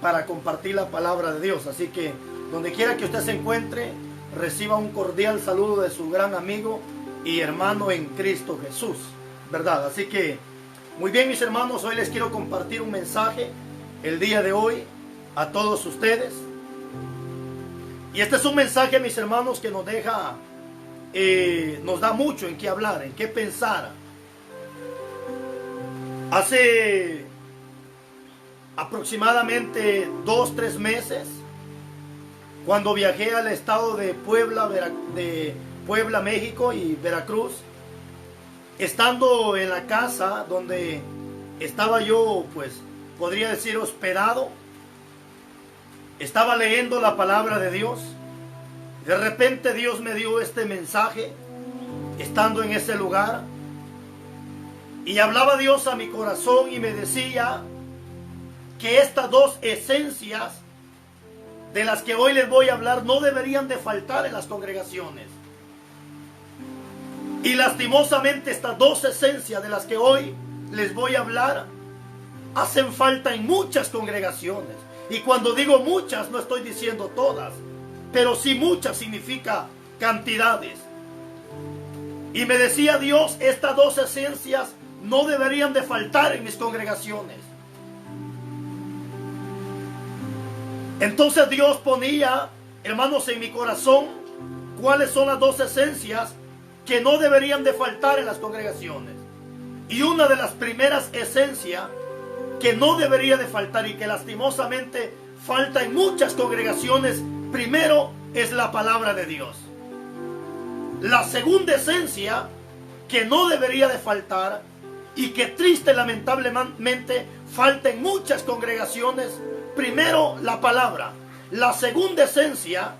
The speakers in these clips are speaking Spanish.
para compartir la palabra de Dios. Así que donde quiera que usted se encuentre, reciba un cordial saludo de su gran amigo y hermano en Cristo Jesús, ¿verdad? Así que, muy bien, mis hermanos, hoy les quiero compartir un mensaje el día de hoy a todos ustedes. Y este es un mensaje, mis hermanos, que nos deja, nos da mucho en qué hablar, en qué pensar. Hace aproximadamente 2-3 meses, cuando viajé al estado de Puebla, México y Veracruz, estando en la casa donde estaba yo, pues podría decir hospedado, estaba leyendo la palabra de Dios. De repente Dios me dio este mensaje estando en ese lugar, y hablaba Dios a mi corazón y me decía que estas dos esencias de las que hoy les voy a hablar no deberían de faltar en las congregaciones. Y lastimosamente estas dos esencias de las que hoy les voy a hablar hacen falta en muchas congregaciones. Y cuando digo muchas, no estoy diciendo todas, pero sí muchas significa cantidades. Y me decía Dios, estas dos esencias no deberían de faltar en mis congregaciones. Entonces Dios ponía, hermanos, en mi corazón cuáles son las dos esencias que no deberían de faltar en las congregaciones. Y una de las primeras esencias que no debería de faltar y que lastimosamente falta en muchas congregaciones, primero es la palabra de Dios. La segunda esencia que no debería de faltar y que triste lamentablemente falta en muchas congregaciones, primero la palabra. La segunda esencia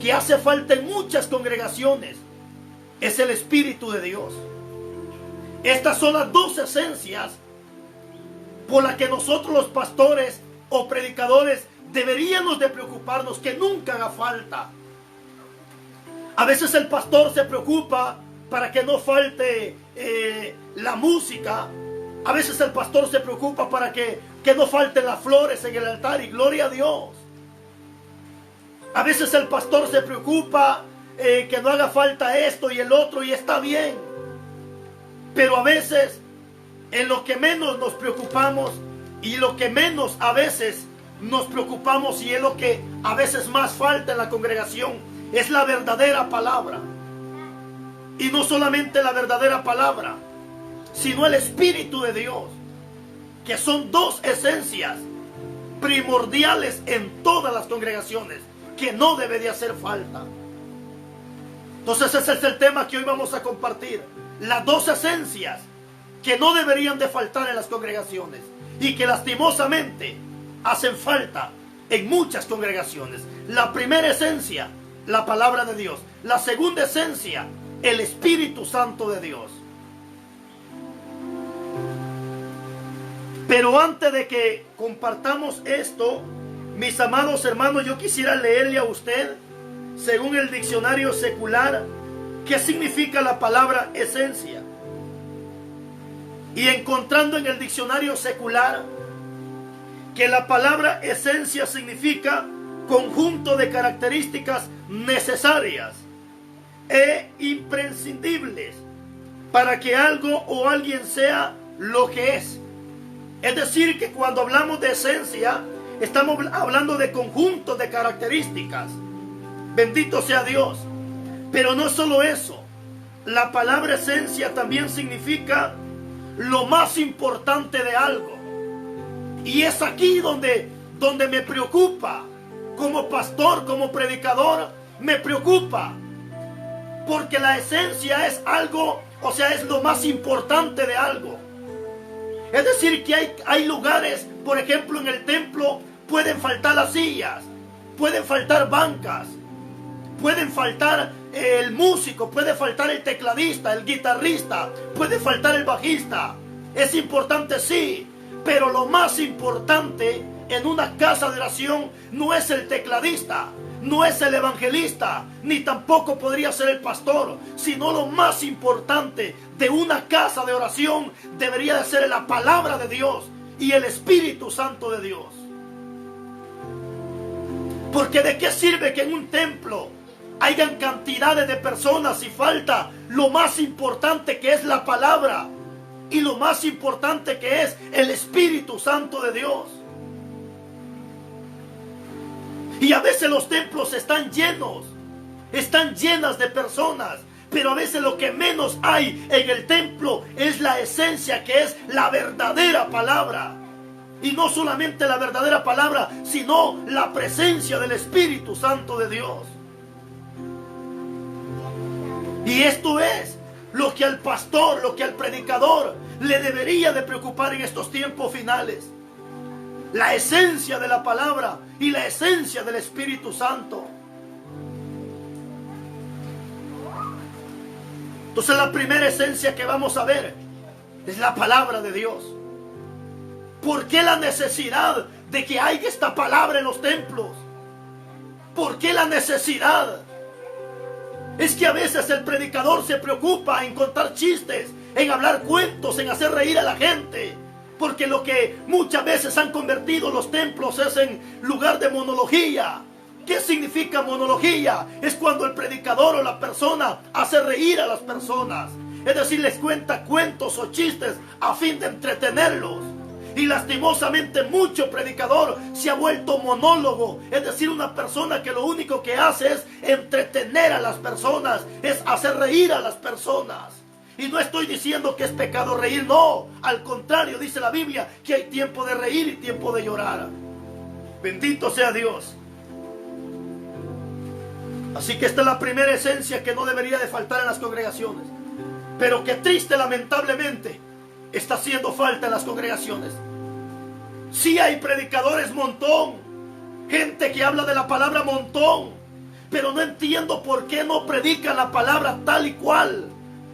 que hace falta en muchas congregaciones es el Espíritu de Dios. Estas son las dos esencias por las que nosotros los pastores o predicadores deberíamos de preocuparnos que nunca haga falta. A veces el pastor se preocupa para que no falte la música. A veces el pastor se preocupa para que no falten las flores en el altar, y gloria a Dios. A veces el pastor se preocupa que no haga falta esto y el otro, y está bien. Pero a veces en lo que menos nos preocupamos y lo que menos a veces nos preocupamos, y es lo que a veces más falta en la congregación, es la verdadera palabra. Y no solamente la verdadera palabra, sino el Espíritu de Dios, que son dos esencias primordiales en todas las congregaciones, que no debe de hacer falta. Entonces ese es el tema que hoy vamos a compartir. Las dos esencias que no deberían de faltar en las congregaciones y que lastimosamente hacen falta en muchas congregaciones. La primera esencia, la palabra de Dios. La segunda esencia, el Espíritu Santo de Dios. Pero antes de que compartamos esto, mis amados hermanos, yo quisiera leerle a usted, según el diccionario secular, qué significa la palabra esencia. Y encontrando en el diccionario secular que la palabra esencia significa conjunto de características necesarias e imprescindibles para que algo o alguien sea lo que es. Es decir, que cuando hablamos de esencia, estamos hablando de conjuntos de características. Bendito sea Dios. Pero no solo eso. La palabra esencia también significa lo más importante de algo. Y es aquí donde me preocupa. Como pastor, como predicador, me preocupa. Porque la esencia es algo, o sea, es lo más importante de algo. Es decir, que hay lugares, por ejemplo, en el templo pueden faltar las sillas, pueden faltar bancas, pueden faltar el músico, puede faltar el tecladista, el guitarrista, puede faltar el bajista. Es importante, sí, pero lo más importante en una casa de oración no es el tecladista, no es el evangelista, ni tampoco podría ser el pastor, sino lo más importante de una casa de oración debería de ser la palabra de Dios y el Espíritu Santo de Dios. Porque ¿de qué sirve que en un templo hayan cantidades de personas si falta lo más importante, que es la palabra, y lo más importante, que es el Espíritu Santo de Dios? Y a veces los templos están llenos, están llenas de personas, pero a veces lo que menos hay en el templo es la esencia, que es la verdadera palabra. Y no solamente la verdadera palabra, sino la presencia del Espíritu Santo de Dios. Y esto es lo que al pastor, lo que al predicador le debería de preocupar en estos tiempos finales. La esencia de la palabra y la esencia del Espíritu Santo. Entonces la primera esencia que vamos a ver es la palabra de Dios. ¿Por qué la necesidad de que haya esta palabra en los templos? ¿Por qué la necesidad? Es que a veces el predicador se preocupa en contar chistes, en hablar cuentos, en hacer reír a la gente. Porque lo que muchas veces han convertido los templos es en lugar de monología. ¿Qué significa monología? Es cuando el predicador o la persona hace reír a las personas. Es decir, les cuenta cuentos o chistes a fin de entretenerlos. Y lastimosamente mucho predicador se ha vuelto monólogo, es decir, una persona que lo único que hace es entretener a las personas, es hacer reír a las personas. Y no estoy diciendo que es pecado reír, no, al contrario, dice la Biblia que hay tiempo de reír y tiempo de llorar. Bendito sea Dios. Así que esta es la primera esencia que no debería de faltar en las congregaciones, pero que triste, lamentablemente, está haciendo falta en las congregaciones. Sí hay predicadores montón, gente que habla de la palabra montón, pero no entiendo por qué no predican la palabra tal y cual.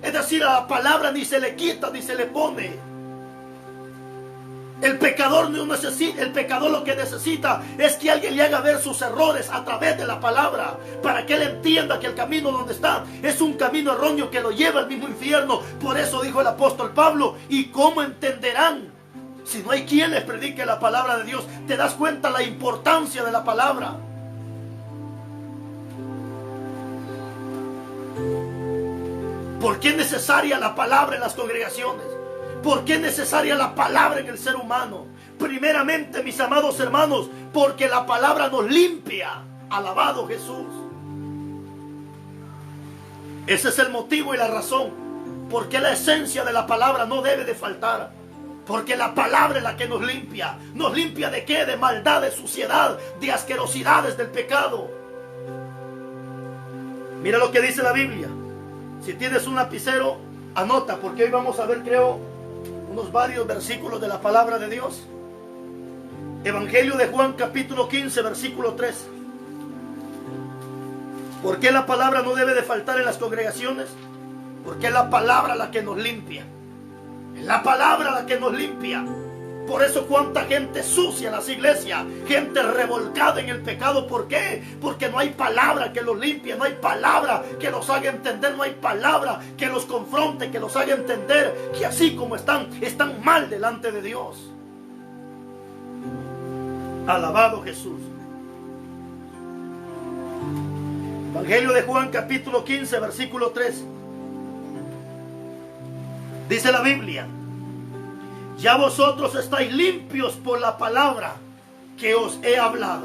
Es decir, a la palabra ni se le quita ni se le pone. El pecador no necesita, el pecador lo que necesita es que alguien le haga ver sus errores a través de la palabra, para que él entienda que el camino donde está es un camino erróneo que lo lleva al mismo infierno. Por eso dijo el apóstol Pablo: ¿y cómo entenderán si no hay quien les predique la palabra de Dios? ¿Te das cuenta la importancia de la palabra? ¿Por qué es necesaria la palabra en las congregaciones? ¿Por qué es necesaria la palabra en el ser humano? Primeramente, mis amados hermanos, porque la palabra nos limpia. Alabado Jesús. Ese es el motivo y la razón por qué la esencia de la palabra no debe de faltar. Porque la palabra es la que nos limpia. ¿Nos limpia de qué? De maldad, de suciedad, de asquerosidades del pecado. Mira lo que dice la Biblia. Si tienes un lapicero, anota, porque hoy vamos a ver, creo, unos varios versículos de la palabra de Dios. Evangelio de Juan, capítulo 15, versículo 3. ¿Por qué la palabra no debe de faltar en las congregaciones? Porque es la palabra la que nos limpia. Es la palabra la que nos limpia. Por eso cuánta gente sucia en las iglesias, gente revolcada en el pecado. ¿Por qué? Porque no hay palabra que los limpie, no hay palabra que los haga entender, no hay palabra que los confronte, que los haga entender que así como están mal delante de Dios. Alabado Jesús. Evangelio de Juan, capítulo 15, versículo 3. Dice la Biblia: ya vosotros estáis limpios por la palabra que os he hablado.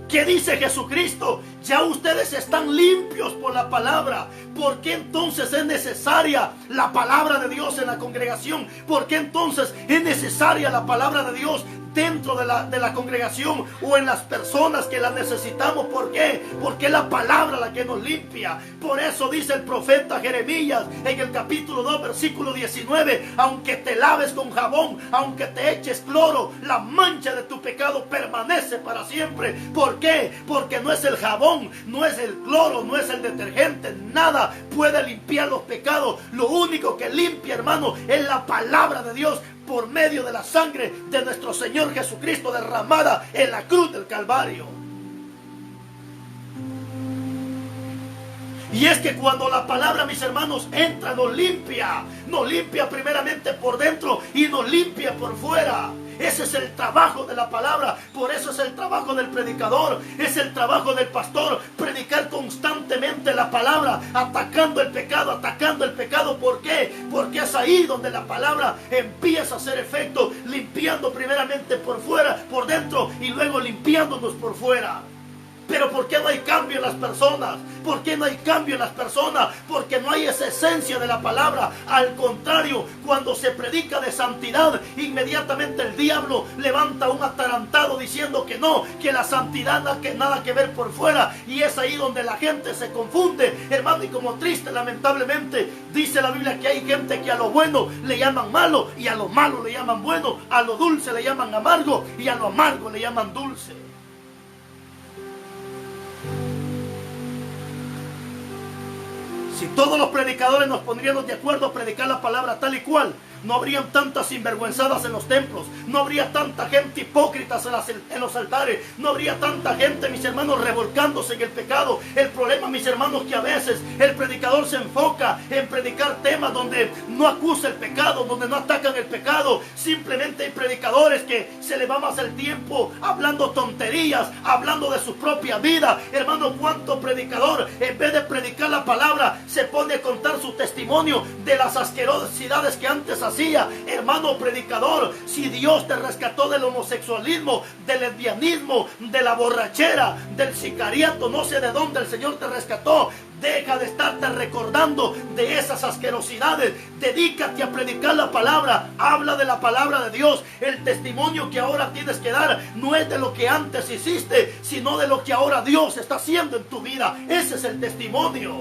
¿Qué dice Jesucristo? Ya ustedes están limpios por la palabra. ¿Por qué entonces es necesaria la palabra de Dios en la congregación? ¿Por qué entonces es necesaria la palabra de Dios dentro de la congregación o en las personas que la necesitamos? ¿Por qué? Porque es la palabra la que nos limpia. Por eso dice el profeta Jeremías en el capítulo 2, versículo 19: aunque te laves con jabón, aunque te eches cloro, la mancha de tu pecado permanece para siempre. ¿Por qué? Porque no es el jabón, no es el cloro, no es el detergente, nada puede limpiar los pecados. Lo único que limpia, hermano, es la palabra de Dios, por medio de la sangre de nuestro Señor Jesucristo derramada en la cruz del Calvario. Y es que cuando la palabra, mis hermanos, entra, nos limpia primeramente por dentro y nos limpia por fuera. Ese es el trabajo de la palabra. Por eso es el trabajo del predicador, es el trabajo del pastor, predicar constantemente la palabra, atacando el pecado, atacando el pecado. ¿Por qué? Porque es ahí donde la palabra empieza a hacer efecto, limpiando primeramente por fuera, por dentro, y luego limpiándonos por fuera. Pero ¿por qué no hay cambio en las personas? ¿Por qué no hay cambio en las personas? Porque no hay esa esencia de la palabra. Al contrario, cuando se predica de santidad, inmediatamente el diablo levanta un atarantado diciendo que no, que la santidad no tiene nada que ver por fuera. Y es ahí donde la gente se confunde, hermano, y como triste, lamentablemente, dice la Biblia que hay gente que a lo bueno le llaman malo, y a lo malo le llaman bueno, a lo dulce le llaman amargo, y a lo amargo le llaman dulce. Si todos los predicadores nos pondríamos de acuerdo a predicar la palabra tal y cual, no habrían tantas sinvergüenzadas en los templos, no habría tanta gente hipócrita en los altares, no habría tanta gente, mis hermanos, revolcándose en el pecado. El problema, mis hermanos, que a veces el predicador se enfoca en predicar temas donde no acusa el pecado, donde no atacan el pecado. Simplemente hay predicadores que se le va más el tiempo hablando tonterías, hablando de su propia vida. Hermano, ¿cuánto predicador, en vez de predicar la palabra, se pone a contar su testimonio de las asquerosidades que antes hacía? Hermano predicador, si Dios te rescató del homosexualismo, del lesbianismo, de la borrachera, del sicariato, no sé de dónde el Señor te rescató, deja de estarte recordando de esas asquerosidades. Dedícate a predicar la palabra. Habla de la palabra de Dios. El testimonio que ahora tienes que dar no es de lo que antes hiciste, sino de lo que ahora Dios está haciendo en tu vida. Ese es el testimonio.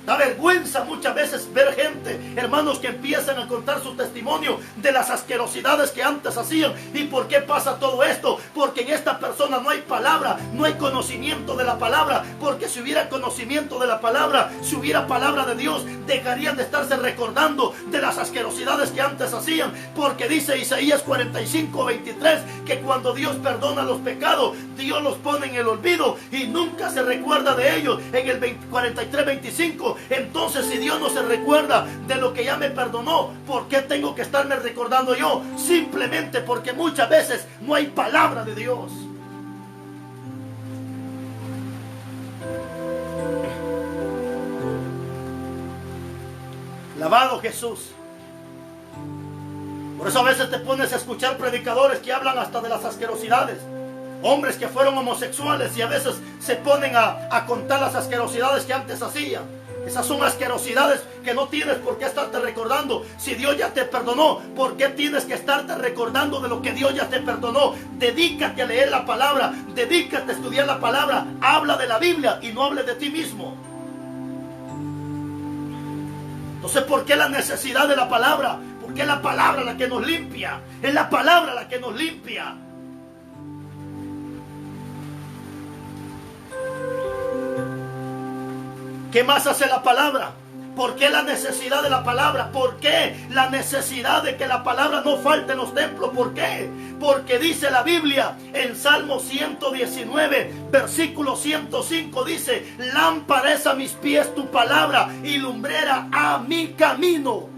Da vergüenza muchas veces ver gente, hermanos, que empiezan a contar su testimonio de las asquerosidades que antes hacían. ¿Y por qué pasa todo esto? Porque en esta persona no hay palabra, no hay conocimiento de la palabra. Porque si hubiera conocimiento de la palabra, si hubiera palabra de Dios, dejarían de estarse recordando de las asquerosidades que antes hacían. Porque dice Isaías 45:23 que cuando Dios perdona los pecados, Dios los pone en el olvido y nunca se recuerda de ellos. En el 43:25, entonces si Dios no se recuerda de lo que ya me perdonó, ¿por qué tengo que estarme recordando yo? Simplemente porque muchas veces no hay palabra de Dios. Alabado Jesús. Por eso a veces te pones a escuchar predicadores que hablan hasta de las asquerosidades. Hombres que fueron homosexuales y a veces se ponen a contar las asquerosidades que antes hacían. Esas son asquerosidades que no tienes por qué estarte recordando. Si Dios ya te perdonó, ¿por qué tienes que estarte recordando de lo que Dios ya te perdonó? Dedícate a leer la palabra, dedícate a estudiar la palabra. Habla de la Biblia y no hables de ti mismo. Entonces, ¿por qué la necesidad de la palabra? Porque es la palabra la que nos limpia. Es la palabra la que nos limpia. ¿Qué más hace la palabra? ¿Por qué la necesidad de la palabra? ¿Por qué la necesidad de que la palabra no falte en los templos? ¿Por qué? Porque dice la Biblia en Salmo 119, versículo 105, dice: lámpara es a mis pies tu palabra y lumbrera a mi camino.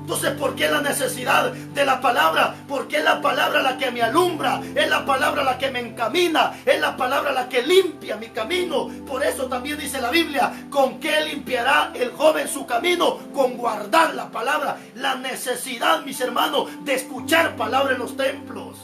Entonces, ¿por qué la necesidad de la palabra? Porque es la palabra la que me alumbra, es la palabra la que me encamina, es la palabra la que limpia mi camino. Por eso también dice la Biblia: ¿con qué limpiará el joven su camino? Con guardar la palabra. La necesidad, mis hermanos, de escuchar palabra en los templos.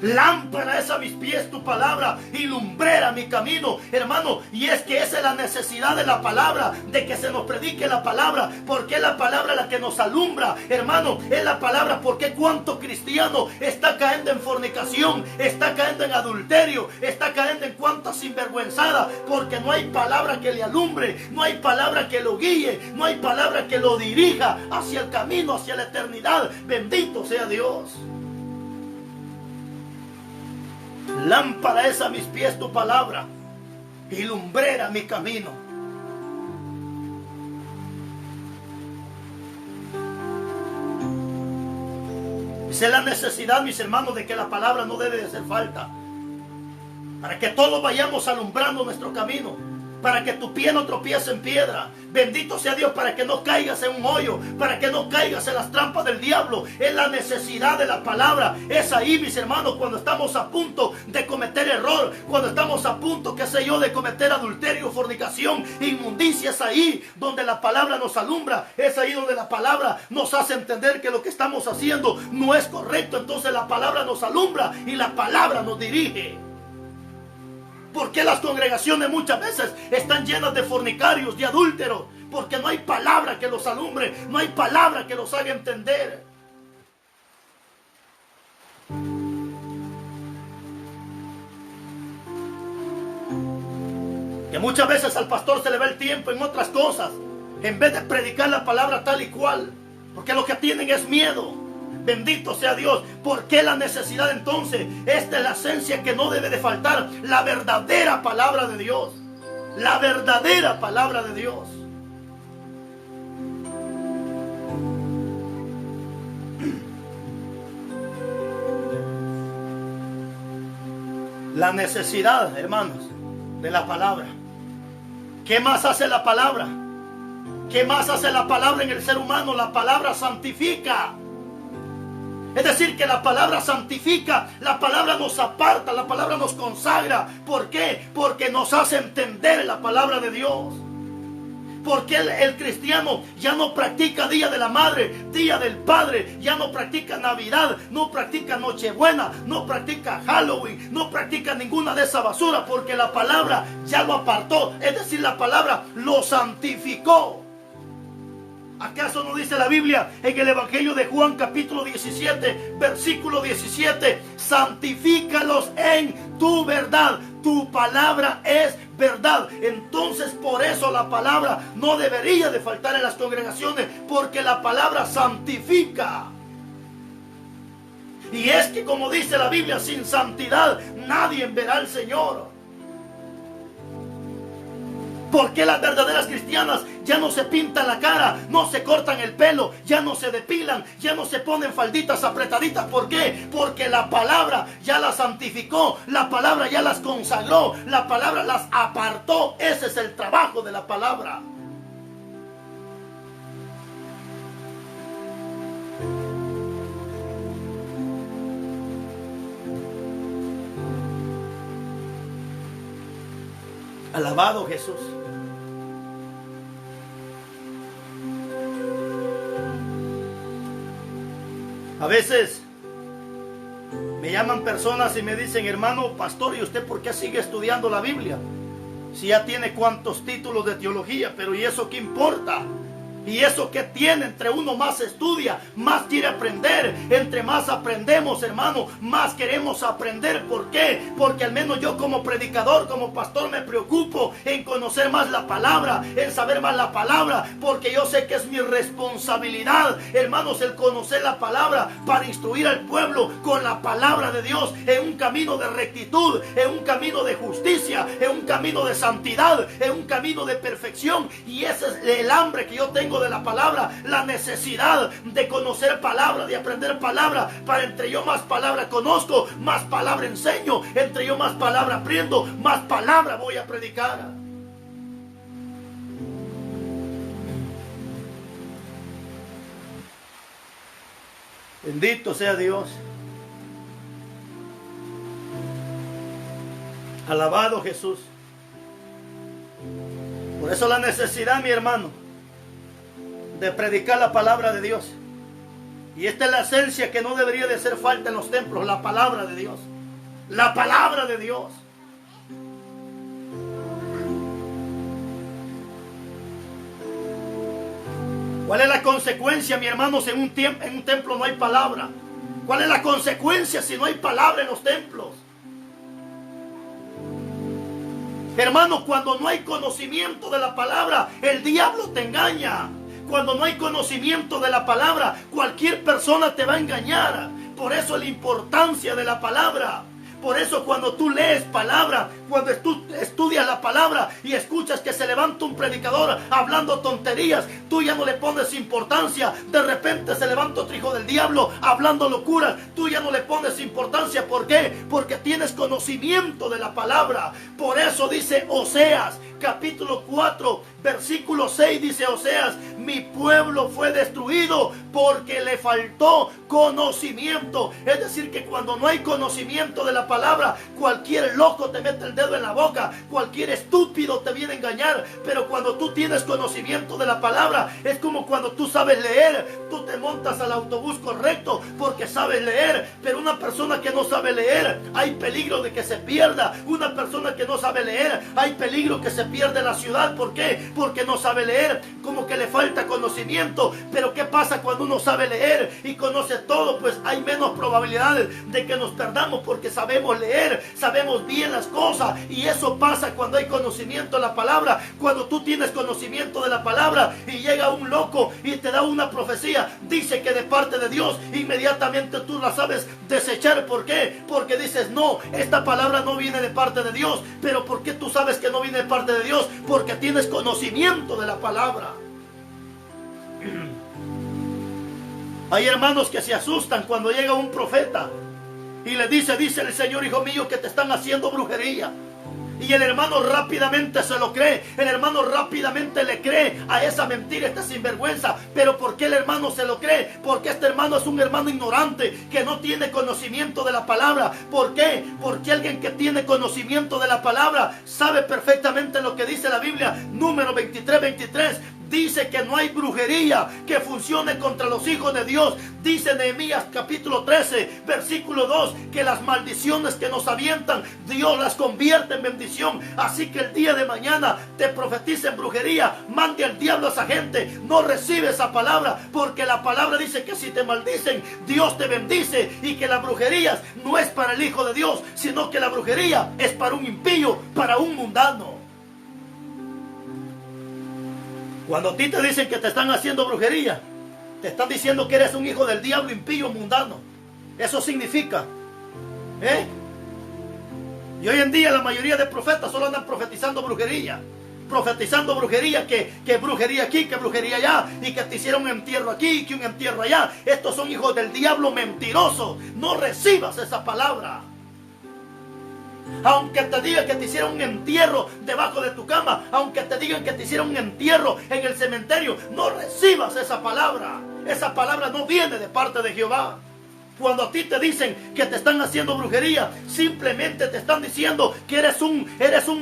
Lámpara es a mis pies tu palabra y lumbrera mi camino, hermano. Y es que esa es la necesidad de la palabra, de que se nos predique la palabra, porque es la palabra la que nos alumbra, hermano. Es la palabra, porque cuánto cristiano está cayendo en fornicación, está cayendo en adulterio, está cayendo en cuánta sinvergüenzada, porque no hay palabra que le alumbre, no hay palabra que lo guíe, no hay palabra que lo dirija hacia el camino, hacia la eternidad. Bendito sea Dios. Lámpara es a mis pies tu palabra y lumbrera mi camino. Esa es la necesidad, mis hermanos, de que la palabra no debe de hacer falta, para que todos vayamos alumbrando nuestro camino. para que tu pie no tropiece en piedra. Bendito sea Dios, para que no caigas en un hoyo, para que no caigas en las trampas del diablo. Es la necesidad de la palabra. Es ahí, mis hermanos, cuando estamos a punto de cometer error, cuando estamos a punto, qué sé yo, de cometer adulterio, fornicación, inmundicia. Es ahí donde la palabra nos alumbra. Es ahí donde la palabra nos hace entender que lo que estamos haciendo no es correcto. Entonces la palabra nos alumbra y la palabra nos dirige. ¿Por qué las congregaciones muchas veces están llenas de fornicarios, de adúlteros? Porque no hay palabra que los alumbre, no hay palabra que los haga entender. Que muchas veces al pastor se le va el tiempo en otras cosas, en vez de predicar la palabra tal y cual, porque lo que tienen es miedo. Bendito sea Dios. ¿Por qué la necesidad entonces? Esta es la esencia que no debe de faltar. La verdadera palabra de Dios. La verdadera palabra de Dios. La necesidad, hermanos, de la palabra. ¿Qué más hace la palabra? ¿Qué más hace la palabra en el ser humano? La palabra santifica. Es decir, que la palabra santifica, la palabra nos aparta, la palabra nos consagra. ¿Por qué? Porque nos hace entender la palabra de Dios. Porque el cristiano ya no practica Día de la Madre, Día del Padre, ya no practica Navidad, no practica Nochebuena, no practica Halloween, no practica ninguna de esa basura, porque la palabra ya lo apartó. Es decir, la palabra lo santificó. ¿Acaso no dice la Biblia en el Evangelio de Juan capítulo 17, versículo 17? Santifícalos en tu verdad. Tu palabra es verdad. Entonces por eso la palabra no debería de faltar en las congregaciones, porque la palabra santifica. Y es que, como dice la Biblia, sin santidad nadie verá al Señor. ¿Por qué las verdaderas cristianas ya no se pintan la cara, no se cortan el pelo, ya no se depilan, ya no se ponen falditas apretaditas? ¿Por qué? Porque la palabra ya las santificó, la palabra ya las consagró, la palabra las apartó. Ese es el trabajo de la palabra. Alabado Jesús. A veces me llaman personas y me dicen: hermano pastor, ¿y usted por qué sigue estudiando la Biblia? Si ya tiene cuantos títulos de teología. Pero ¿y eso qué importa? ¿Y eso qué tiene? Entre uno más estudia, más quiere aprender. Entre más aprendemos, hermano, más queremos aprender. ¿Por qué? Porque al menos yo, como predicador, como pastor, me preocupo en conocer más la palabra, en saber más la palabra, porque yo sé que es mi responsabilidad, hermanos, el conocer la palabra para instruir al pueblo con la palabra de Dios en un camino de rectitud, en un camino de justicia, en un camino de santidad, en un camino de perfección. Y ese es el hambre que yo tengo de la palabra, la necesidad de conocer palabra, de aprender palabra, para entre yo más palabra conozco, más palabra enseño, entre yo más palabra aprendo, más palabra voy a predicar. Bendito sea Dios. Alabado Jesús. Por eso la necesidad, mi hermano, de predicar la palabra de Dios. Y esta es la esencia que no debería de hacer falta en los templos: la palabra de Dios. La palabra de Dios. ¿Cuál es la consecuencia, mi hermanos? En un templo no hay palabra. ¿Cuál es la consecuencia si no hay palabra en los templos? Hermano, cuando no hay conocimiento de la palabra, el diablo te engaña. Cuando no hay conocimiento de la palabra, cualquier persona te va a engañar. Por eso la importancia de la palabra. Por eso cuando tú lees palabra, cuando tú estudias la palabra y escuchas que se levanta un predicador hablando tonterías, tú ya no le pones importancia. De repente se levanta otro hijo del diablo hablando locuras, tú ya no le pones importancia. ¿Por qué? Porque tienes conocimiento de la palabra. Por eso dice Oseas capítulo 4 versículo 6, dice Oseas: mi pueblo fue destruido porque le faltó conocimiento. Es decir, que cuando no hay conocimiento de la palabra, cualquier loco te mete el dedo en la boca, cualquier estúpido te viene a engañar. Pero cuando tú tienes conocimiento de la palabra, es como cuando tú sabes leer, tú te montas al autobús correcto porque sabes leer. Pero una persona que no sabe leer, hay peligro de que se pierda. Una persona que no sabe leer, hay peligro que se pierda en la ciudad. ¿Por qué? Porque no sabe leer, como que le falta conocimiento. Pero ¿qué pasa cuando uno sabe leer y conoce todo? Pues hay menos probabilidades de que nos perdamos, porque sabemos leer, sabemos bien las cosas. Y eso pasa cuando hay conocimiento de la palabra. Cuando tú tienes conocimiento de la palabra y llega un loco y te da una profecía, dice que de parte de Dios, inmediatamente tú la sabes desechar. ¿Por qué? Porque dices: no, esta palabra no viene de parte de Dios. Pero ¿por qué tú sabes que no viene de parte de Dios? Porque tienes conocimiento de la palabra. Hay hermanos que se asustan cuando llega un profeta y le dice el Señor: hijo mío, que te están haciendo brujería. Y el hermano rápidamente se lo cree. El hermano rápidamente le cree a esa mentira, esta sinvergüenza. Pero ¿por qué el hermano se lo cree? Porque este hermano es un hermano ignorante, que no tiene conocimiento de la palabra. ¿Por qué? Porque alguien que tiene conocimiento de la palabra sabe perfectamente lo que dice la Biblia. Número 23:23. Dice que no hay brujería que funcione contra los hijos de Dios. Dice Nehemías capítulo 13, versículo 2, que las maldiciones que nos avientan, Dios las convierte en bendición. Así que el día de mañana te profetiza en brujería, mande al diablo a esa gente. No recibe esa palabra, porque la palabra dice que si te maldicen, Dios te bendice. Y que las brujerías no es para el hijo de Dios, sino que la brujería es para un impío, para un mundano. Cuando a ti te dicen que te están haciendo brujería, te están diciendo que eres un hijo del diablo, impío, mundano. Eso significa, y hoy en día la mayoría de profetas solo andan profetizando brujería. Profetizando brujería, que brujería aquí, que brujería allá, y que te hicieron un entierro aquí, que un entierro allá. Estos son hijos del diablo mentirosos. No recibas esa palabra. Aunque te digan que te hicieron un entierro debajo de tu cama, aunque te digan que te hicieron un entierro en el cementerio, no recibas esa palabra. Esa palabra no viene de parte de Jehová. Cuando a ti te dicen que te están haciendo brujería, simplemente te están diciendo que eres un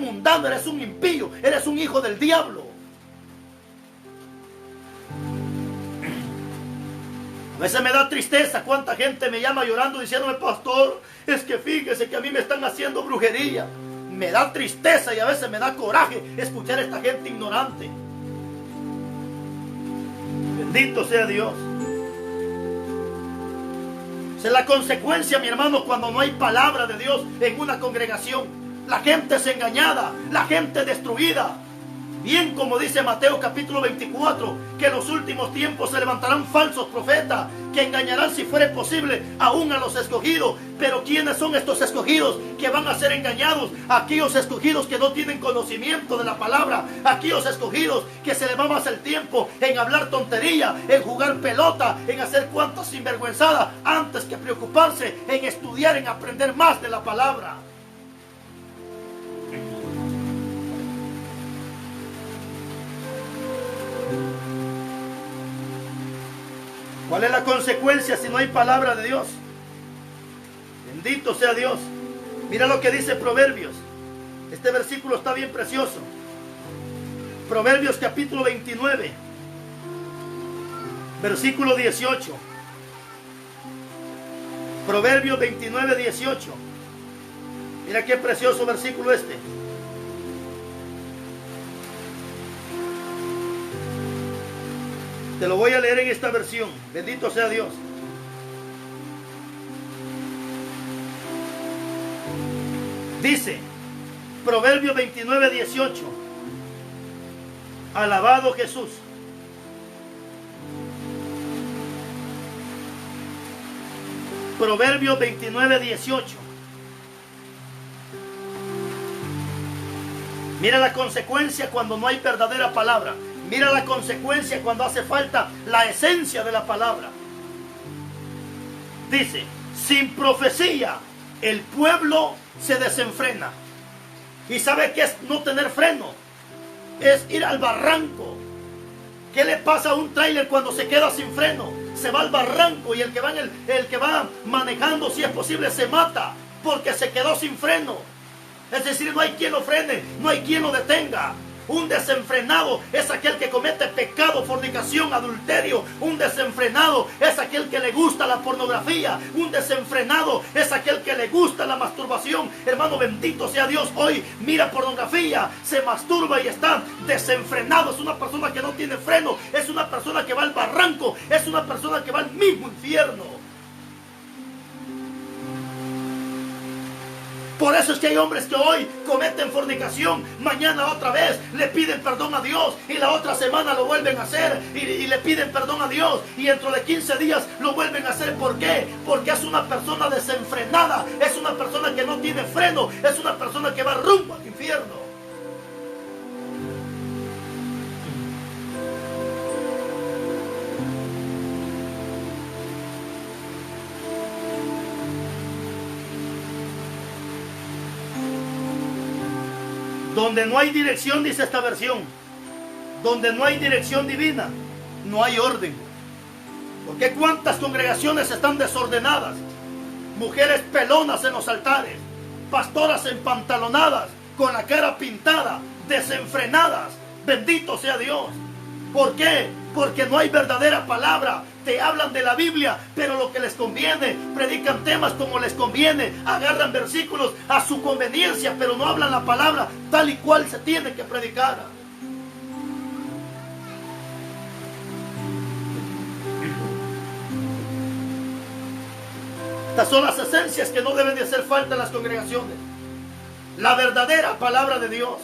mundano, eres un impío, eres un hijo del diablo. A veces me da tristeza cuánta gente me llama llorando diciéndome: pastor, es que fíjese que a mí me están haciendo brujería. Me da tristeza y a veces me da coraje escuchar a esta gente ignorante. Bendito sea Dios. Esa es la consecuencia, mi hermano, cuando no hay palabra de Dios en una congregación. La gente es engañada, la gente destruida. Bien como dice Mateo capítulo 24, que en los últimos tiempos se levantarán falsos profetas que engañarán, si fuere posible, aún a los escogidos. Pero ¿quiénes son estos escogidos que van a ser engañados? Aquellos escogidos que no tienen conocimiento de la palabra. Aquellos escogidos que se le va más el tiempo en hablar tontería, en jugar pelota, en hacer cuantas sinvergüenzadas, antes que preocuparse en estudiar, en aprender más de la palabra. ¿Cuál es la consecuencia si no hay palabra de Dios? Bendito sea Dios. Mira lo que dice Proverbios. Este versículo está bien precioso. Proverbios capítulo 29, versículo 18. Proverbios 29, 18. Mira qué precioso versículo este. Te lo voy a leer en esta versión. Bendito sea Dios. Dice, Proverbios 29, 18. Alabado Jesús. Proverbios 29, 18. Mira la consecuencia cuando no hay verdadera palabra. Mira la consecuencia cuando hace falta la esencia de la palabra. Dice, sin profecía el pueblo se desenfrena. ¿Y sabe qué es no tener freno? Es ir al barranco. ¿Qué le pasa a un tráiler cuando se queda sin freno? Se va al barranco y el que va manejando, si es posible, se mata porque se quedó sin freno. Es decir, no hay quien lo frene, no hay quien lo detenga. Un desenfrenado es aquel que comete pecado, fornicación, adulterio. Un desenfrenado es aquel que le gusta la pornografía. Un desenfrenado es aquel que le gusta la masturbación. Hermano, bendito sea Dios. Hoy mira pornografía, se masturba y está desenfrenado. Es una persona que no tiene freno. Es una persona que va al barranco. Es una persona que va al mismo infierno. Por eso es que hay hombres que hoy cometen fornicación, mañana otra vez le piden perdón a Dios y la otra semana lo vuelven a hacer y le piden perdón a Dios y dentro de 15 días lo vuelven a hacer. ¿Por qué? Porque es una persona desenfrenada, es una persona que no tiene freno, es una persona que va rumbo al infierno. Donde no hay dirección, dice esta versión, donde no hay dirección divina, no hay orden. Porque cuántas congregaciones están desordenadas, mujeres pelonas en los altares, pastoras empantalonadas, con la cara pintada, desenfrenadas. Bendito sea Dios. ¿Por qué? Porque no hay verdadera palabra. Te hablan de la Biblia, pero lo que les conviene, predican temas como les conviene, agarran versículos a su conveniencia, pero no hablan la palabra tal y cual se tiene que predicar. Estas son las esencias que no deben de hacer falta en las congregaciones. La verdadera palabra de Dios.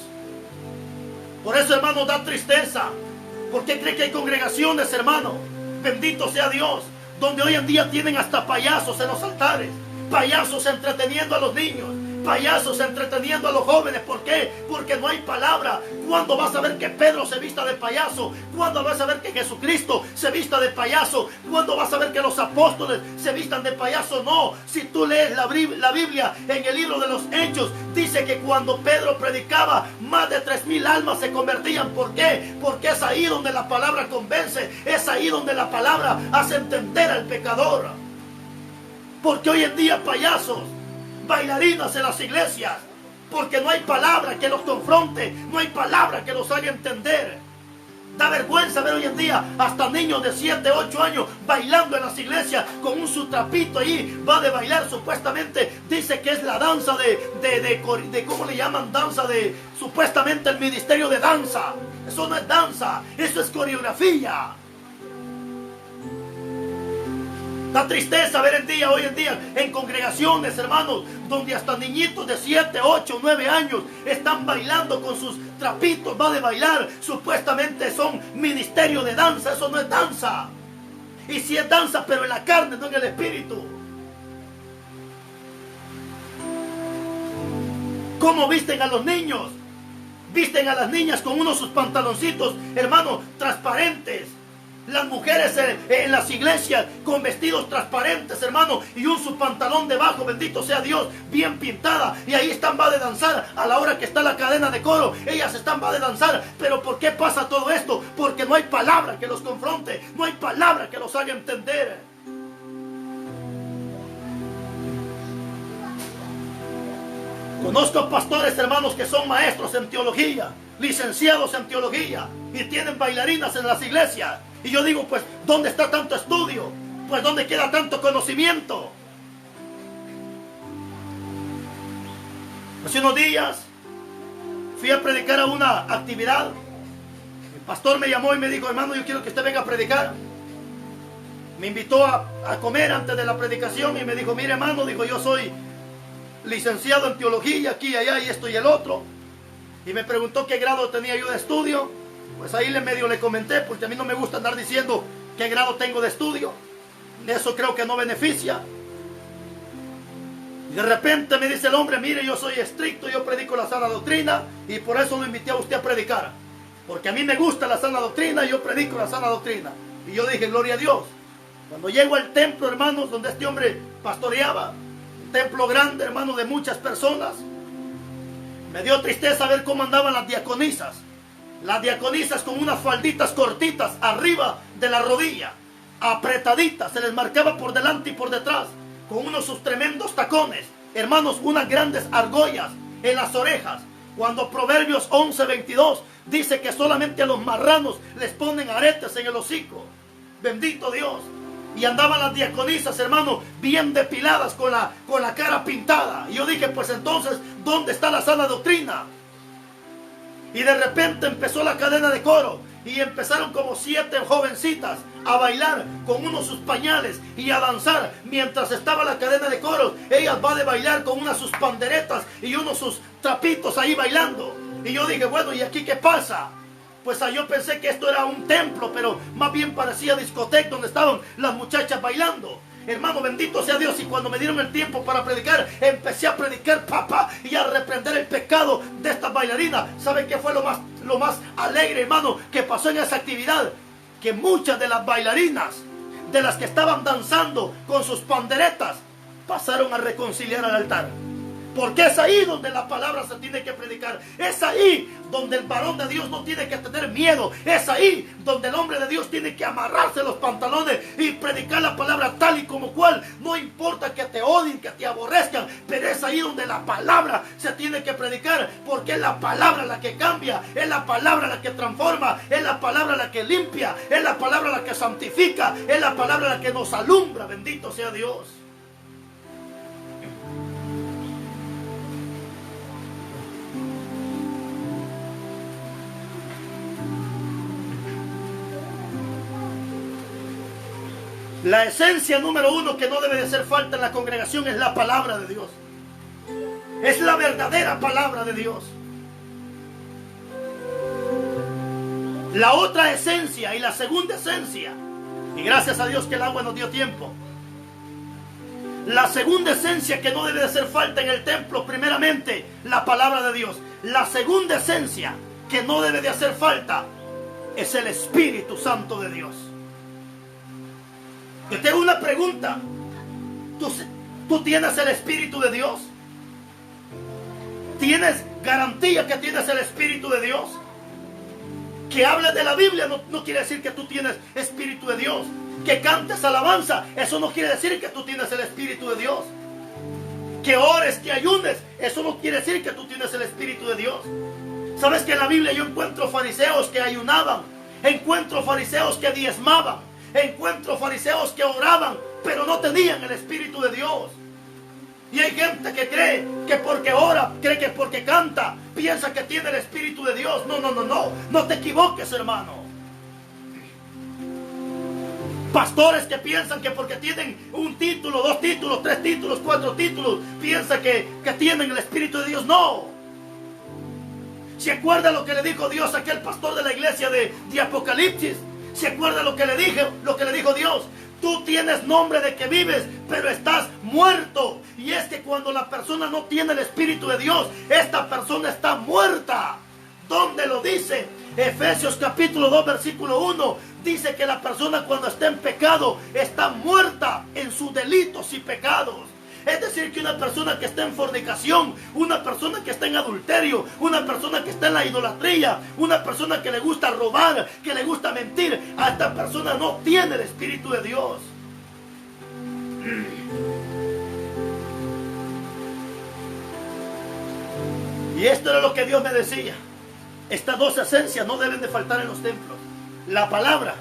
Por eso, hermano, da tristeza. ¿Por qué cree que hay congregaciones, hermano? Bendito sea Dios, donde hoy en día tienen hasta payasos en los altares, payasos entreteniendo a los niños, payasos entreteniendo a los jóvenes. ¿Por qué? Porque no hay palabra. ¿Cuándo vas a ver que Pedro se vista de payaso? ¿Cuándo vas a ver que Jesucristo se vista de payaso? ¿Cuándo vas a ver que los apóstoles se vistan de payaso? No, si tú lees la Biblia en el libro de los Hechos, dice que cuando Pedro predicaba, más de 3,000 almas se convertían. ¿Por qué? Porque es ahí donde la palabra convence, es ahí donde la palabra hace entender al pecador. Porque hoy en día payasos, bailarinas en las iglesias, porque no hay palabra que los confronte, no hay palabra que los haga entender. Da vergüenza ver hoy en día hasta niños de 7, 8 años bailando en las iglesias con un su trapito ahí, va de bailar supuestamente, dice que es la danza de ¿cómo le llaman? Danza de, supuestamente el ministerio de danza. Eso no es danza, eso es coreografía. Da tristeza ver hoy en día en congregaciones, hermanos, donde hasta niñitos de 7, 8, 9 años están bailando con sus trapitos, va de bailar, supuestamente son ministerio de danza. Eso no es danza. Y si es danza, pero en la carne, no en el espíritu. ¿Cómo visten a los niños? Visten a las niñas con unos sus pantaloncitos, hermanos, transparentes. Las mujeres en las iglesias con vestidos transparentes, hermano, y un su pantalón debajo, bendito sea Dios, bien pintada, y ahí están, va de danzar a la hora que está la cadena de coro, ellas están, va de danzar. Pero ¿por qué pasa todo esto? Porque no hay palabra que los confronte, no hay palabra que los haga entender. Conozco pastores, hermanos, que son maestros en teología, licenciados en teología, y tienen bailarinas en las iglesias. Y yo digo, pues, ¿dónde está tanto estudio? Pues, ¿dónde queda tanto conocimiento? Hace unos días fui a predicar a una actividad. El pastor me llamó y me dijo, hermano, yo quiero que usted venga a predicar. Me invitó a comer antes de la predicación y me dijo, mire, hermano, dijo, yo soy licenciado en teología, aquí y allá, y esto y el otro. Y me preguntó qué grado tenía yo de estudio. Pues ahí medio le comenté, porque a mí no me gusta andar diciendo qué grado tengo de estudio. Eso creo que no beneficia. Y de repente me dice el hombre, mire, yo soy estricto, yo predico la sana doctrina y por eso lo invité a usted a predicar. Porque a mí me gusta la sana doctrina y yo predico la sana doctrina. Y yo dije, gloria a Dios. Cuando llego al templo, hermanos, donde este hombre pastoreaba, un templo grande, hermano, de muchas personas, me dio tristeza ver cómo andaban las diaconisas. Las diaconisas con unas falditas cortitas arriba de la rodilla, apretaditas, se les marcaba por delante y por detrás, con unos sus tremendos tacones, hermanos, unas grandes argollas en las orejas. Cuando Proverbios 11:22 dice que solamente a los marranos les ponen aretes en el hocico. Bendito Dios. Y andaban las diaconisas, hermano, bien depiladas, con la cara pintada. Y yo dije, pues entonces, ¿dónde está la sana doctrina? Y de repente empezó la cadena de coro. Y empezaron como 7 jovencitas a bailar con unos sus pañales y a danzar. Mientras estaba la cadena de coros, ellas van a bailar con unas sus panderetas y unos sus trapitos ahí bailando. Y yo dije, bueno, ¿y aquí qué pasa? Pues yo pensé que esto era un templo, pero más bien parecía discoteca donde estaban las muchachas bailando. Hermano, bendito sea Dios. Y cuando me dieron el tiempo para predicar, empecé a predicar, papá, y a reprender el pecado de estas bailarinas. ¿Saben qué fue lo más alegre, hermano, que pasó en esa actividad? Que muchas de las bailarinas, de las que estaban danzando con sus panderetas, pasaron a reconciliar al altar. Porque es ahí donde la palabra se tiene que predicar. Es ahí donde el varón de Dios no tiene que tener miedo. Es ahí donde el hombre de Dios tiene que amarrarse los pantalones y predicar la palabra tal y como cual. No importa que te odien, que te aborrezcan, pero es ahí donde la palabra se tiene que predicar. Porque es la palabra la que cambia, es la palabra la que transforma, es la palabra la que limpia, es la palabra la que santifica, es la palabra la que nos alumbra. Bendito sea Dios. La esencia número 1 que no debe de hacer falta en la congregación es la palabra de Dios. Es la verdadera palabra de Dios. La otra esencia y la segunda esencia, y gracias a Dios que el agua nos dio tiempo. La segunda esencia que no debe de hacer falta en el templo, primeramente, la palabra de Dios. La segunda esencia que no debe de hacer falta es el Espíritu Santo de Dios. Yo tengo una pregunta. ¿Tú tienes el Espíritu de Dios? ¿Tienes garantía que tienes el Espíritu de Dios? Que hables de la Biblia no quiere decir que tú tienes Espíritu de Dios. Que cantes alabanza, eso no quiere decir que tú tienes el Espíritu de Dios. Que ores, que ayunes, eso no quiere decir que tú tienes el Espíritu de Dios. ¿Sabes que en la Biblia yo encuentro fariseos que ayunaban? Encuentro fariseos que diezmaban. Encuentro fariseos que oraban, pero no tenían el Espíritu de Dios. Y hay gente que cree que porque ora, cree que porque canta, piensa que tiene el Espíritu de Dios. No te equivoques, hermano. Pastores que piensan que porque tienen un título, 2 títulos, 3 títulos, 4 títulos, piensan que tienen el Espíritu de Dios. No. ¿Se acuerda lo que le dijo Dios a aquel pastor de la iglesia de Apocalipsis? ¿Se acuerda lo que le dijo Dios? Tú tienes nombre de que vives, pero estás muerto. Y es que cuando la persona no tiene el Espíritu de Dios, esta persona está muerta. ¿Dónde lo dice? Efesios capítulo 2, versículo 1. Dice que la persona cuando está en pecado está muerta en sus delitos y pecados. Es decir, que una persona que está en fornicación, una persona que está en adulterio, una persona que está en la idolatría, una persona que le gusta robar, que le gusta mentir, a esta persona no tiene el Espíritu de Dios. Y esto era lo que Dios me decía. Estas 2 esencias no deben de faltar en los templos: la palabra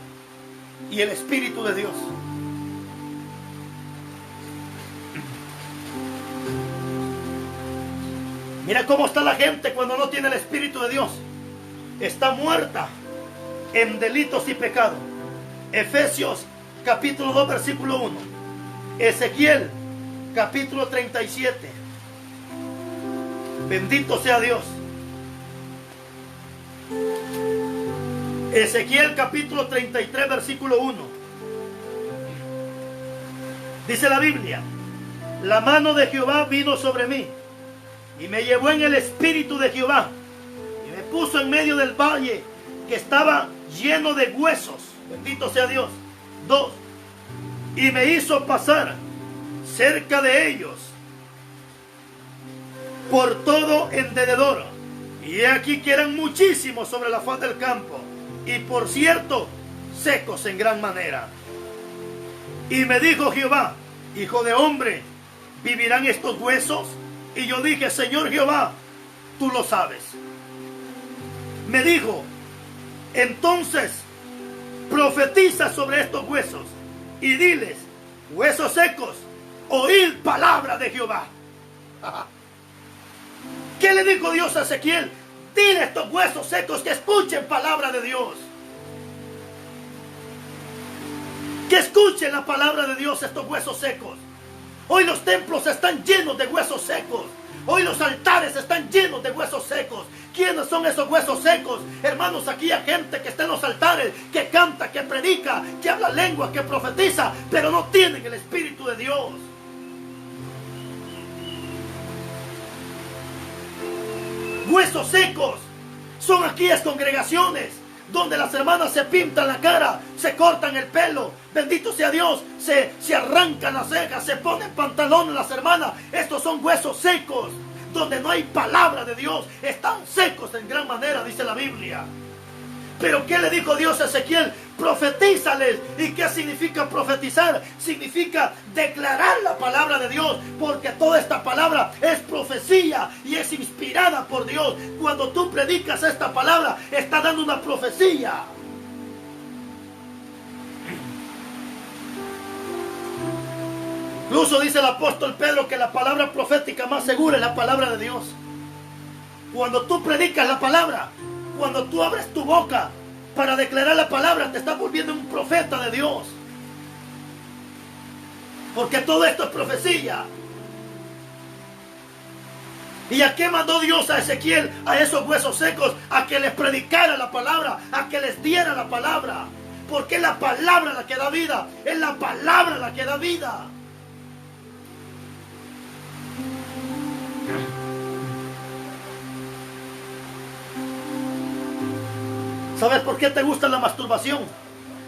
y el Espíritu de Dios. Mira cómo está la gente cuando no tiene el Espíritu de Dios. Está muerta en delitos y pecados. Efesios capítulo 2, versículo 1. Ezequiel capítulo 37. Bendito sea Dios. Ezequiel capítulo 33, versículo 1. Dice la Biblia: la mano de Jehová vino sobre mí y me llevó en el espíritu de Jehová y me puso en medio del valle que estaba lleno de huesos. Bendito sea Dios. 2. Y me hizo pasar cerca de ellos por todo en derredor. Y he aquí que eran muchísimos sobre la faz del campo, y por cierto, secos en gran manera. Y me dijo Jehová: hijo de hombre, ¿vivirán estos huesos? Y yo dije: Señor Jehová, tú lo sabes. Me dijo: entonces profetiza sobre estos huesos y diles: huesos secos, oíd palabra de Jehová. ¿Qué le dijo Dios a Ezequiel? Dile a estos huesos secos que escuchen palabra de Dios. Que escuchen la palabra de Dios estos huesos secos. Hoy los templos están llenos de huesos secos. Hoy los altares están llenos de huesos secos. ¿Quiénes son esos huesos secos? Hermanos, aquí hay gente que está en los altares, que canta, que predica, que habla lengua, que profetiza, pero no tienen el Espíritu de Dios. Huesos secos son aquellas congregaciones donde las hermanas se pintan la cara, se cortan el pelo, bendito sea Dios, se arrancan las cejas, se ponen pantalones las hermanas. Estos son huesos secos, donde no hay palabra de Dios, están secos en gran manera, dice la Biblia. Pero ¿qué le dijo Dios a Ezequiel? Profetízales. ¿Y qué significa profetizar? Significa declarar la palabra de Dios, porque toda esta palabra es profecía y es inspirada por Dios. Cuando tú predicas esta palabra, está dando una profecía. Incluso dice el apóstol Pedro que la palabra profética más segura es la palabra de Dios. Cuando tú predicas la palabra, cuando tú abres tu boca para declarar la palabra, te estás volviendo un profeta de Dios. Porque todo esto es profecía. ¿Y a qué mandó Dios a Ezequiel, a esos huesos secos? A que les predicara la palabra, a que les diera la palabra. Porque es la palabra la que da vida, es la palabra la que da vida. ¿Sabes por qué te gusta la masturbación?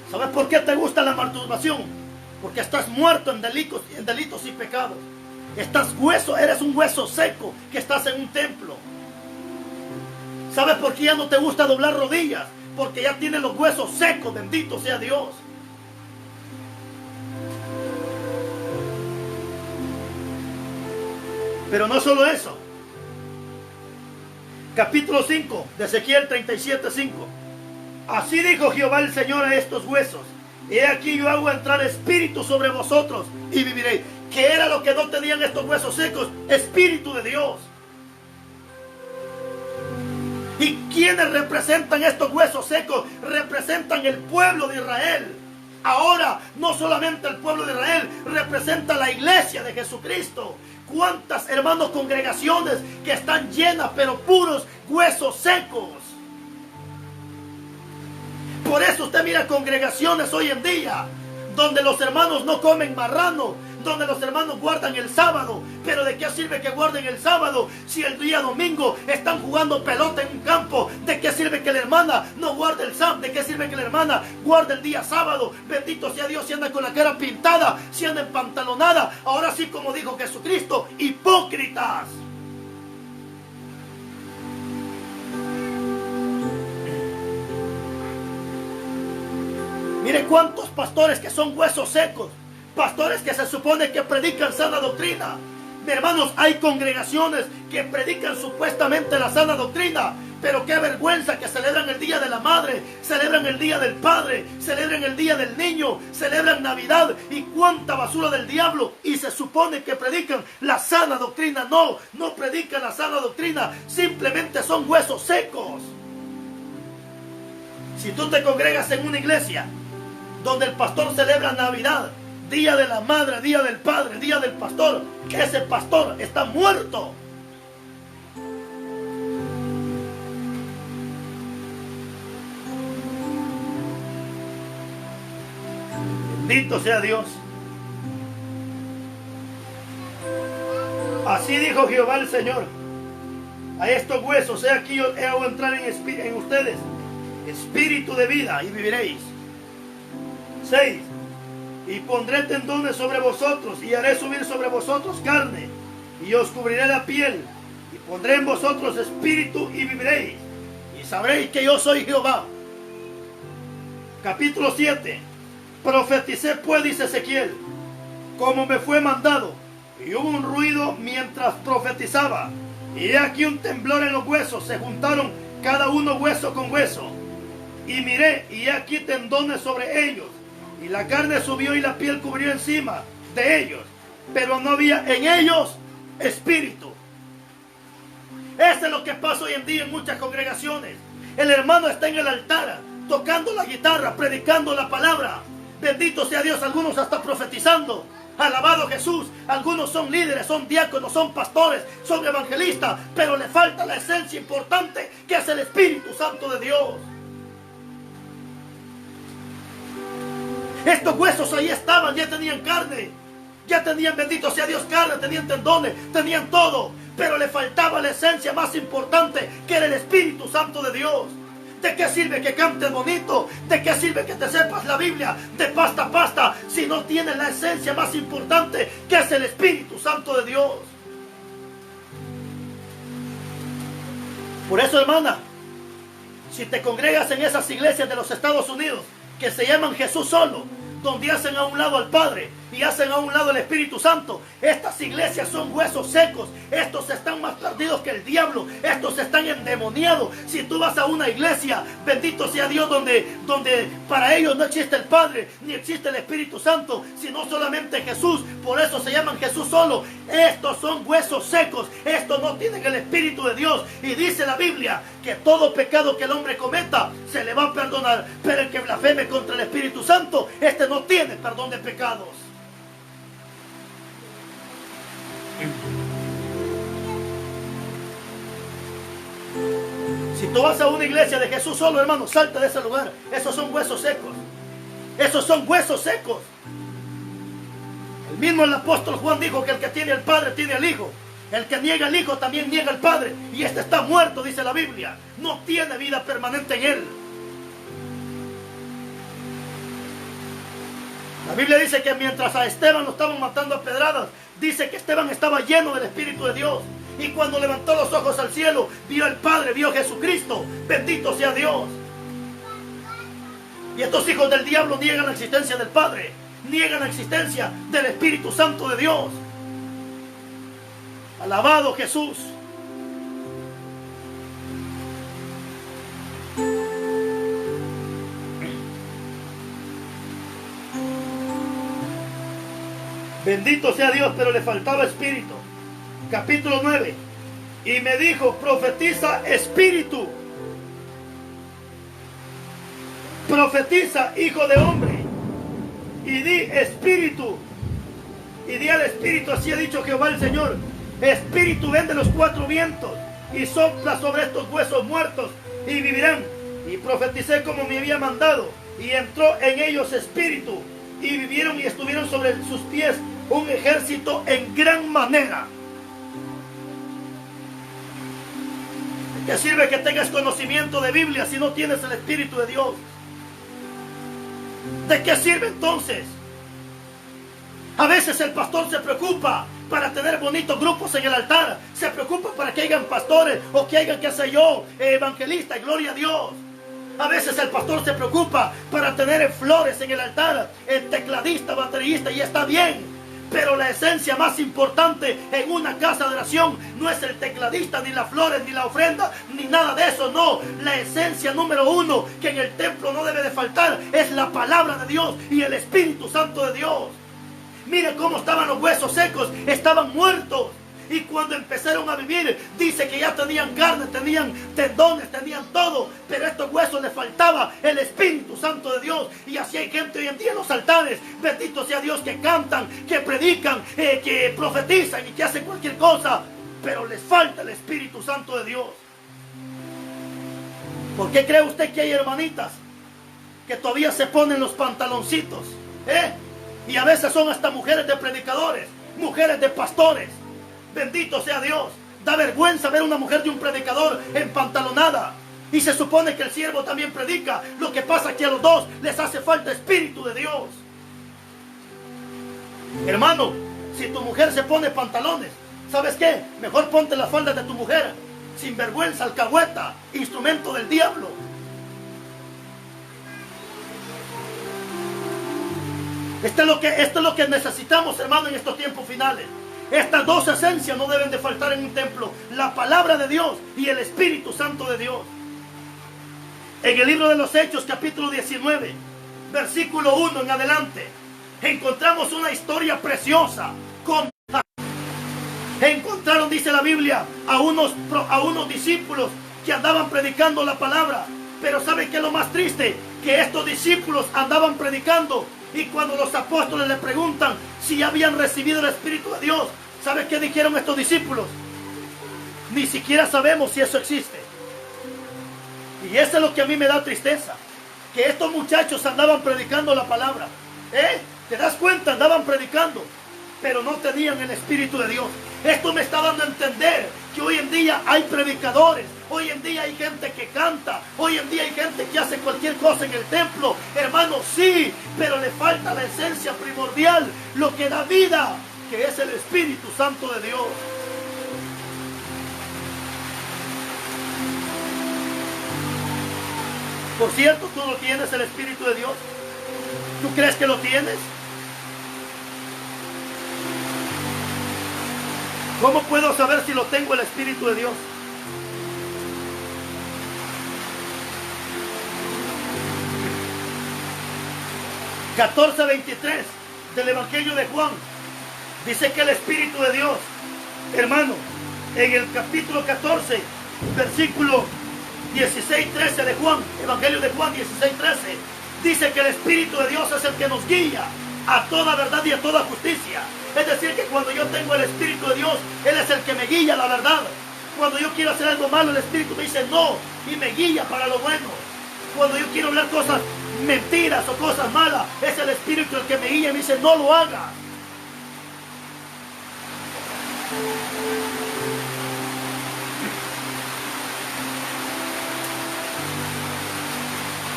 ¿Sabes por qué te gusta la masturbación? Porque estás muerto en delitos y pecados. Estás hueso, eres un hueso seco que estás en un templo. ¿Sabes por qué ya no te gusta doblar rodillas? Porque ya tienes los huesos secos, bendito sea Dios. Pero no solo eso. Capítulo 5 de Ezequiel 37:5. Así dijo Jehová el Señor a estos huesos: he aquí yo hago entrar espíritu sobre vosotros y viviréis. ¿Qué era lo que no tenían estos huesos secos? Espíritu de Dios. ¿Y quiénes representan estos huesos secos? Representan el pueblo de Israel. Ahora, no solamente el pueblo de Israel, representa la iglesia de Jesucristo. ¿Cuántas, hermanos, congregaciones que están llenas, pero puros huesos secos? Por eso usted mira congregaciones hoy en día donde los hermanos no comen marrano, donde los hermanos guardan el sábado. Pero ¿de qué sirve que guarden el sábado si el día domingo están jugando pelota en un campo? ¿De qué sirve que la hermana no guarde el sábado? ¿De qué sirve que la hermana guarde el día sábado? Bendito sea Dios, si anda con la cara pintada, si anda empantalonada. Ahora sí, como dijo Jesucristo, hipócritas. Mire cuántos pastores que son huesos secos, pastores que se supone que predican sana doctrina. Mi hermanos, hay congregaciones que predican supuestamente la sana doctrina, pero qué vergüenza que celebran el Día de la Madre, celebran el Día del Padre, celebran el Día del Niño, celebran Navidad y cuánta basura del diablo, y se supone que predican la sana doctrina. No, no predican la sana doctrina, simplemente son huesos secos. Si tú te congregas en una iglesia donde el pastor celebra Navidad, Día de la Madre, Día del Padre, Día del Pastor, ese pastor está muerto. Bendito sea Dios. Así dijo Jehová el Señor: a estos huesos he aquí yo hago entrar en ustedes espíritu de vida y viviréis. 6. Y pondré tendones sobre vosotros y haré subir sobre vosotros carne y os cubriré la piel y pondré en vosotros espíritu y viviréis y sabréis que yo soy Jehová. Capítulo 7. Profeticé pues, dice Ezequiel, como me fue mandado, y hubo un ruido mientras profetizaba, y he aquí un temblor en los huesos, se juntaron cada uno hueso con hueso, y miré, y he aquí tendones sobre ellos, y la carne subió y la piel cubrió encima de ellos, pero no había en ellos espíritu. Eso es lo que pasa hoy en día en muchas congregaciones. El hermano está en el altar tocando la guitarra, predicando la palabra. Bendito sea Dios, algunos hasta profetizando. Alabado Jesús. Algunos son líderes, son diáconos, son pastores, son evangelistas, pero le falta la esencia importante que es el Espíritu Santo de Dios. Estos huesos ahí estaban, ya tenían carne, ya tenían, bendito sea Dios, carne, tenían tendones, tenían todo, pero le faltaba la esencia más importante, que era el Espíritu Santo de Dios. ¿De qué sirve que cantes bonito? ¿De qué sirve que te sepas la Biblia de pasta a pasta si no tienes la esencia más importante, que es el Espíritu Santo de Dios? Por eso, hermana, si te congregas en esas iglesias de los Estados Unidos que se llaman Jesús solo, donde hacen a un lado al Padre y hacen a un lado el Espíritu Santo, estas iglesias son huesos secos. Estos están más perdidos que el diablo, estos están endemoniados. Si tú vas a una iglesia, bendito sea Dios, donde para ellos no existe el Padre ni existe el Espíritu Santo, sino solamente Jesús, por eso se llaman Jesús solo. Estos son huesos secos, estos no tienen el Espíritu de Dios, y dice la Biblia que todo pecado que el hombre cometa se le va a perdonar, pero el que blasfeme contra el Espíritu Santo, este no tiene perdón de pecados. Si tú vas a una iglesia de Jesús solo, hermano, salta de ese lugar. Esos son huesos secos. Esos son huesos secos. El mismo el apóstol Juan dijo que el que tiene al Padre tiene al Hijo. El que niega al Hijo también niega al Padre. Y este está muerto, dice la Biblia. No tiene vida permanente en él. La Biblia dice que mientras a Esteban lo estaban matando a pedradas, dice que Esteban estaba lleno del Espíritu de Dios. Y cuando levantó los ojos al cielo, vio al Padre, vio a Jesucristo. Bendito sea Dios. Y estos hijos del diablo niegan la existencia del Padre, niegan la existencia del Espíritu Santo de Dios. Alabado Jesús. Bendito sea Dios, pero le faltaba espíritu. Capítulo 9. Y me dijo, profetiza espíritu. Profetiza, hijo de hombre. Y di espíritu. Y di al espíritu, así ha dicho Jehová el Señor. Espíritu, ven de los cuatro vientos y sopla sobre estos huesos muertos y vivirán. Y profeticé como me había mandado. Y entró en ellos espíritu. Y vivieron y estuvieron sobre sus pies un ejército en gran manera. ¿De qué sirve que tengas conocimiento de Biblia si no tienes el Espíritu de Dios? ¿De qué sirve entonces? A veces el pastor se preocupa para tener bonitos grupos en el altar. Se preocupa para que hayan pastores o que hayan, qué sé yo, evangelistas, gloria a Dios. A veces el pastor se preocupa para tener flores en el altar, el tecladista, baterista, y está bien. Pero la esencia más importante en una casa de oración no es el tecladista, ni las flores, ni la ofrenda, ni nada de eso, no. La esencia número uno que en el templo no debe de faltar es la palabra de Dios y el Espíritu Santo de Dios. Mire cómo estaban los huesos secos, estaban muertos. Y cuando empezaron a vivir, dice que ya tenían carne, tenían tendones, tenían todo. Pero a estos huesos les faltaba el Espíritu Santo de Dios. Y así hay gente hoy en día en los altares, bendito sea Dios, que cantan, que predican, que profetizan y que hacen cualquier cosa. Pero les falta el Espíritu Santo de Dios. ¿Por qué cree usted que hay hermanitas que todavía se ponen los pantaloncitos? Y a veces son hasta mujeres de predicadores, mujeres de pastores. Bendito sea Dios. Da vergüenza ver una mujer de un predicador empantalonada. Y se supone que el siervo también predica. Lo que pasa es que a los dos les hace falta Espíritu de Dios. Hermano, si tu mujer se pone pantalones, ¿sabes qué? Mejor ponte las faldas de tu mujer. Sin vergüenza, alcahueta, instrumento del diablo. Esto es lo que necesitamos, hermano, en estos tiempos finales. Estas dos esencias no deben de faltar en un templo: la palabra de Dios y el Espíritu Santo de Dios. En el libro de los Hechos, capítulo 19, versículo 1 en adelante, encontramos una historia preciosa. Encontraron, dice la Biblia, a unos discípulos que andaban predicando la palabra. Pero ¿saben qué es lo más triste? Que estos discípulos andaban predicando, y cuando los apóstoles le preguntan si habían recibido el Espíritu de Dios, ¿saben qué dijeron estos discípulos? Ni siquiera sabemos si eso existe. Y eso es lo que a mí me da tristeza, que estos muchachos andaban predicando la palabra. ¿Te das cuenta? Andaban predicando, pero no tenían el Espíritu de Dios. Esto me está dando a entender que hoy en día hay predicadores, hoy en día hay gente que canta, hoy en día hay gente que hace cualquier cosa en el templo. Hermano, sí, pero le falta la esencia primordial, lo que da vida, que es el Espíritu Santo de Dios. Por cierto, ¿tú no tienes el Espíritu de Dios? ¿Tú crees que lo tienes? ¿Cómo puedo saber si lo tengo, el Espíritu de Dios? (14:23) del Evangelio de Juan dice que el Espíritu de Dios, hermano, en el capítulo 14, versículo 16-13 de Juan, Evangelio de Juan 16-13, dice que el Espíritu de Dios es el que nos guía a toda verdad y a toda justicia. Es decir, que cuando yo tengo el Espíritu de Dios, Él es el que me guía a la verdad. Cuando yo quiero hacer algo malo, el Espíritu me dice no, y me guía para lo bueno. Cuando yo quiero hablar cosas mentiras o cosas malas, es el Espíritu el que me guía y me dice no lo hagas.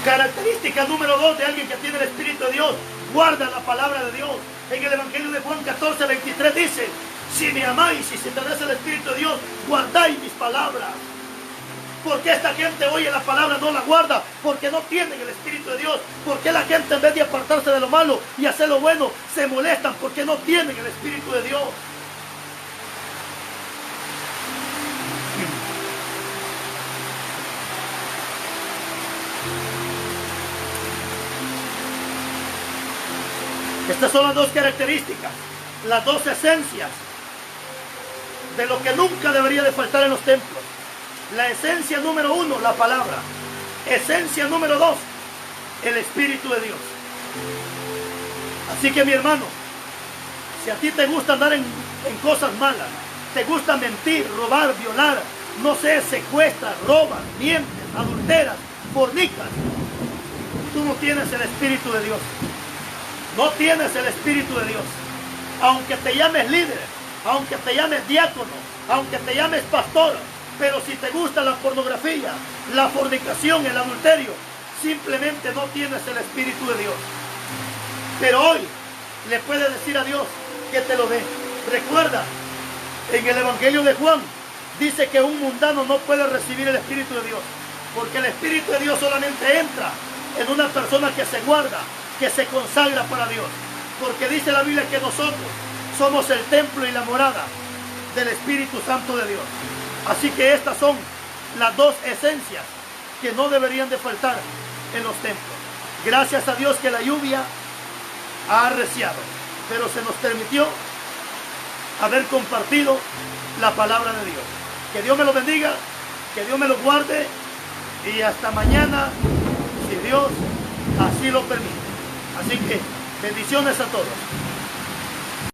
Característica número 2 de alguien que tiene el Espíritu de Dios: guarda la palabra de Dios. En el Evangelio de Juan 14:23 dice: si me amáis y si tenéis el Espíritu de Dios, guardáis mis palabras. ¿Por qué esta gente oye la palabra, no la guarda? Porque no tienen el Espíritu de Dios. ¿Por qué la gente, en vez de apartarse de lo malo y hacer lo bueno, se molestan? Porque no tienen el Espíritu de Dios. Estas son las dos características, las dos esencias de lo que nunca debería de faltar en los templos. La esencia número 1, la palabra. Esencia número 2, el Espíritu de Dios. Así que, mi hermano, si a ti te gusta andar en cosas malas, te gusta mentir, robar, violar, no sé, secuestras, robas, mientes, adulteras, fornicas, tú no tienes el Espíritu de Dios. No tienes el Espíritu de Dios. Aunque te llames líder, aunque te llames diácono, aunque te llames pastor, pero si te gusta la pornografía, la fornicación, el adulterio, simplemente no tienes el Espíritu de Dios. Pero hoy le puedes decir a Dios que te lo dé. Recuerda, en el Evangelio de Juan dice que un mundano no puede recibir el Espíritu de Dios, porque el Espíritu de Dios solamente entra en una persona que se guarda, que se consagra para Dios. Porque dice la Biblia que nosotros somos el templo y la morada del Espíritu Santo de Dios. Así que estas son las dos esencias que no deberían de faltar en los templos. Gracias a Dios que la lluvia ha arreciado, pero se nos permitió haber compartido la palabra de Dios. Que Dios me lo bendiga, que Dios me lo guarde, y hasta mañana, si Dios así lo permite. Así que bendiciones a todos.